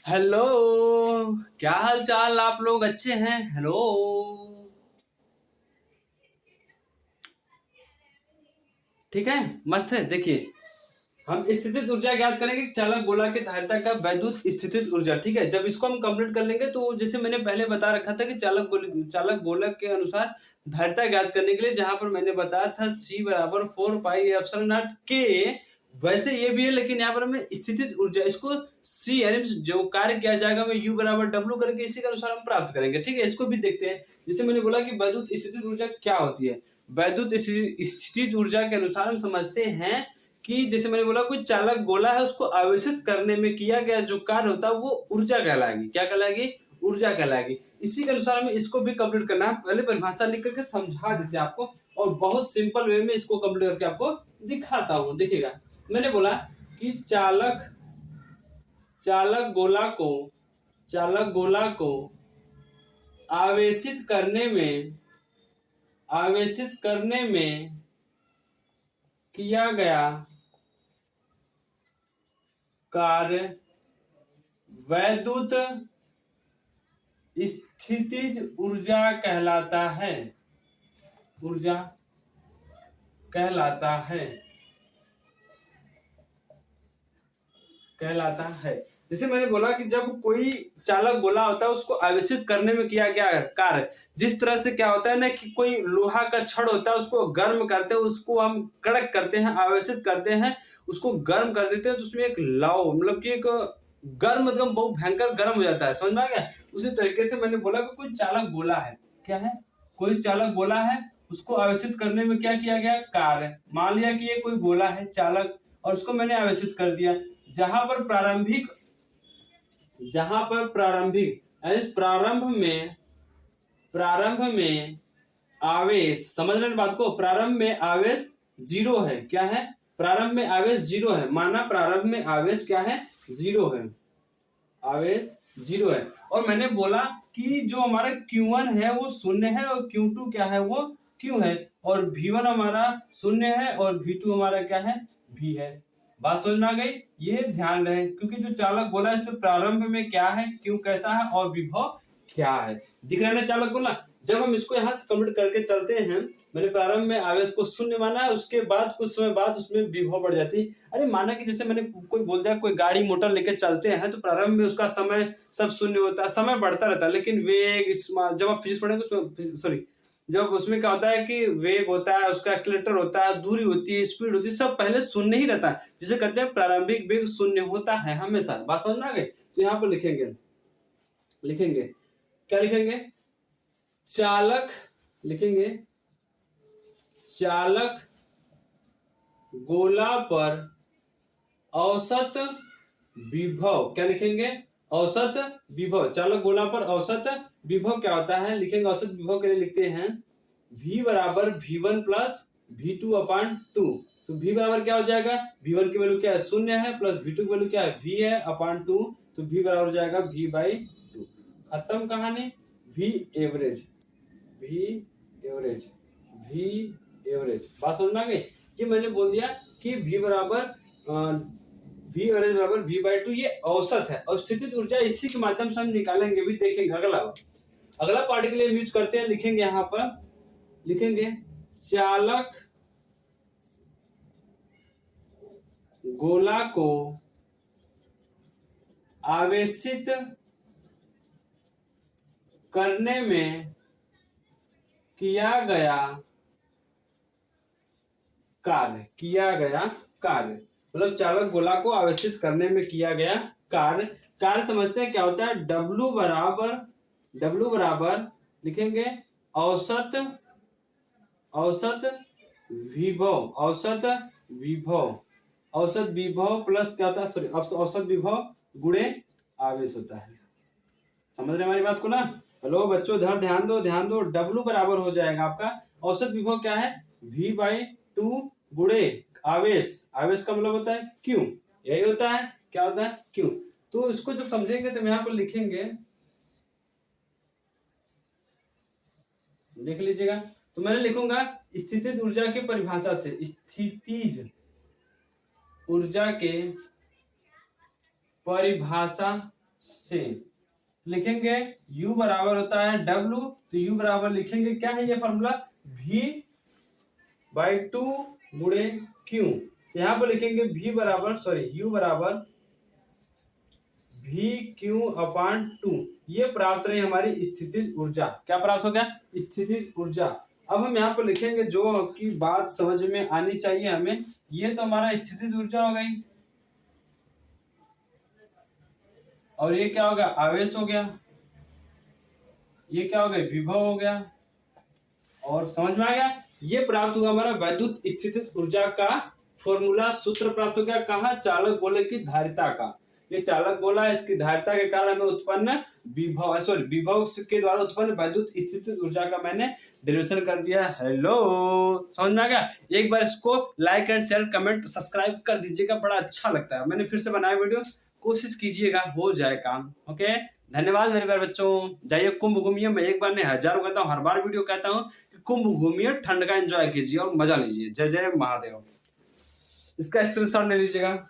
Hello. क्या हाल चाल, आप लोग अच्छे हैं? हेलो। ठीक है, मस्त है। देखिए, हम स्थितिज ऊर्जा ज्ञात करेंगे, चालक गोला की धारिता का वैद्युत स्थितिज ऊर्जा। ठीक है, जब इसको हम कंप्लीट कर लेंगे तो जैसे मैंने पहले बता रखा था कि चालक गोलक के अनुसार धारिता ज्ञात करने के लिए, जहां पर मैंने बताया था C बराबर 4 पाई एप्सिलॉन नॉट के, वैसे ये भी है, लेकिन यहाँ पर हमें स्थितिज ऊर्जा, इसको C यानी जो कार्य किया जाएगा मैं U बराबर W करके इसी के अनुसार हम प्राप्त करेंगे। ठीक है, इसको भी देखते हैं। जैसे मैंने बोला कि वैद्युत स्थितिज ऊर्जा क्या होती है। वैद्युत स्थितिज ऊर्जा के अनुसार हम समझते हैं कि जैसे मैंने बोला, कोई चालक गोला है, उसको आवेशित करने में किया गया जो कार्य होता है वो ऊर्जा कहलाएगी। क्या कहलाएगी? ऊर्जा कहलाएगी। इसी के अनुसार हमें इसको भी कंप्लीट करना है। पहले परिभाषा लिख करके समझा देते हैं आपको, और बहुत सिंपल वे में इसको कंप्लीट करके आपको दिखाता हूं। देखिएगा, मैंने बोला कि चालक गोला को आवेशित करने में किया गया कार्य वैद्युत स्थितिज ऊर्जा कहलाता है। जैसे मैंने बोला कि जब कोई चालक गोला होता है, उसको आवेशित करने में किया गया कार्य, जिस तरह से क्या होता है ना कि कोई लोहा का छड़ होता है, उसको गर्म करते हैं, उसको हम कड़क करते हैं, आवेशित करते हैं, उसको गर्म कर देते हैं, तो उसमें एक लाव मतलब कि एक गर्म, मतलब बहुत भयंकर गर्म हो जाता है। समझ में आ गया? उसी तरीके से मैंने बोला कि कोई चालक गोला है। क्या है? कोई चालक गोला है, उसको आवेशित करने में क्या किया गया कार्य। मान लिया कि ये कोई गोला है चालक, और उसको मैंने आवेशित कर दिया। जहां पर प्रारंभिक यानी प्रारंभ में आवेश, समझ रहे हैं बात को? प्रारंभ में आवेश जीरो है। क्या है? प्रारंभ में आवेश जीरो है। माना प्रारंभ में आवेश क्या है? जीरो है। आवेश जीरो है। और मैंने बोला कि जो हमारा Q1 है वो शून्य है, और Q2 क्या है? वो Q है। और V1 हमारा शून्य है, और V2 हमारा क्या है? V है। बात समझ में आ गई? ये ध्यान रहे, क्योंकि जो चालक गोला है, इसमें प्रारंभ में क्या है, Q कैसा है, और विभव क्या है। दिख रहा है ना चालक गोला? जब हम इसको यहाँ से कंप्लीट करके चलते हैं, मैंने प्रारंभ में आवेश को शून्य माना है, उसके बाद कुछ समय बाद उसमें विभव बढ़ जाती है। अरे माना कि जैसे मैंने कोई बोल दिया, कोई गाड़ी मोटर लेके चलते हैं, तो प्रारंभ में उसका समय सब शून्य होता है, समय बढ़ता रहता है, लेकिन वेग, जब आप फिजिक्स पढ़ेंगे उसमें, सॉरी, जब उसमें क्या होता है कि वेग होता है, उसका एक्सीलरेटर होता है, दूरी होती है, स्पीड होती है, सब पहले शून्य ही रहता है, जिसे कहते हैं प्रारंभिक वेग शून्य होता है हमेशा। बात समझ में आ गई? तो यहाँ पर लिखेंगे क्या लिखेंगे? चालक लिखेंगे, चालक गोला पर औसत विभव। क्या लिखेंगे? औसत विभव। चालक गोला पर औसत विभव क्या होता है? लिखेंगे औसत विभव के लिए लिखते हैं V बराबर V1 प्लस V2 अपान 2। तो V बराबर क्या हो जाएगा? V1 की वैल्यू क्या है? शून्य है, प्लस V2 की वैल्यू क्या है? V है, अपान 2। तो V बराबर हो जाएगा V/2। खत्म कहानी। V एवरेज बात समझ में आ गई? ये मैंने बोल दिया कि V बराबर V एवरेज बराबर V/2, ये औसत है, और स्थितिज ऊर्जा इसी के माध्यम से हम निकालेंगे भी। देखेंगे अगला पार्ट के लिए यूज करते हैं। लिखेंगे यहाँ पर, लिखेंगे चालक गोला को आवेशित करने में किया गया कार्य, मतलब चालक गोला को आवेशित करने में किया गया कार्य समझते हैं क्या होता है? W बराबर लिखेंगे औसत विभव प्लस क्या होता है? सॉरी, औसत विभव गुणे आवेश होता है। समझ रहे हमारी बात को ना? हेलो बच्चों, ध्यान दो। W बराबर हो जाएगा आपका औसत विभव क्या है? V/2 गुणे आवेश का मतलब होता है Q। यही होता है। क्या होता है? Q। तो इसको जब समझेंगे तो यहाँ पर लिखेंगे, देख लीजिएगा। तो मैंने लिखूंगा स्थितिज ऊर्जा की परिभाषा से, स्थितिज ऊर्जा के परिभाषा से लिखेंगे U बराबर होता है W, तो U बराबर लिखेंगे क्या है ये फॉर्मूला V/2 गुणे Q। यहाँ पर लिखेंगे U बराबर VQ/2। ये प्राप्त रही हमारी स्थितिज ऊर्जा। क्या प्राप्त हो गया? स्थितिज ऊर्जा। अब हम यहाँ पर लिखेंगे जो की बात समझ में आनी चाहिए हमें, ये तो हमारा स्थितिज ऊर्जा हो गई, और ये क्या हो गया? आवेश हो गया। ये क्या हो गया? विभव हो गया। और समझ में आ गया? ये प्राप्त हुआ हमारा वैद्युत स्थितिज ऊर्जा का फॉर्मूला, सूत्र प्राप्त हो गया। कहाँ? चालक गोले की धारिता का। ये चालक गोला है, इसकी धारिता के कारण हमें उत्पन्न विभव के द्वारा उत्पन्न वैद्युत स्थितिज ऊर्जा का मैंने डेरिवेशन कर दिया। हेलो, समझ में आ गया? एक बार इसको like and share comment subscribe कर दीजिएगा, बड़ा अच्छा लगता है। मैंने फिर से बनाया वीडियो, कोशिश कीजिएगा हो जाए काम। ओके, धन्यवाद मेरे प्यारे बच्चों। जाइए कुंभ घूमिए। मैं एक बार नहीं हजारों कहता हूँ, हर बार वीडियो कहता हूँ कि कुंभ घूमिए, ठंड का एंजॉय कीजिए और मजा लीजिए। जय जय महादेव। इसका स्क्रीनशॉट ले लीजिएगा।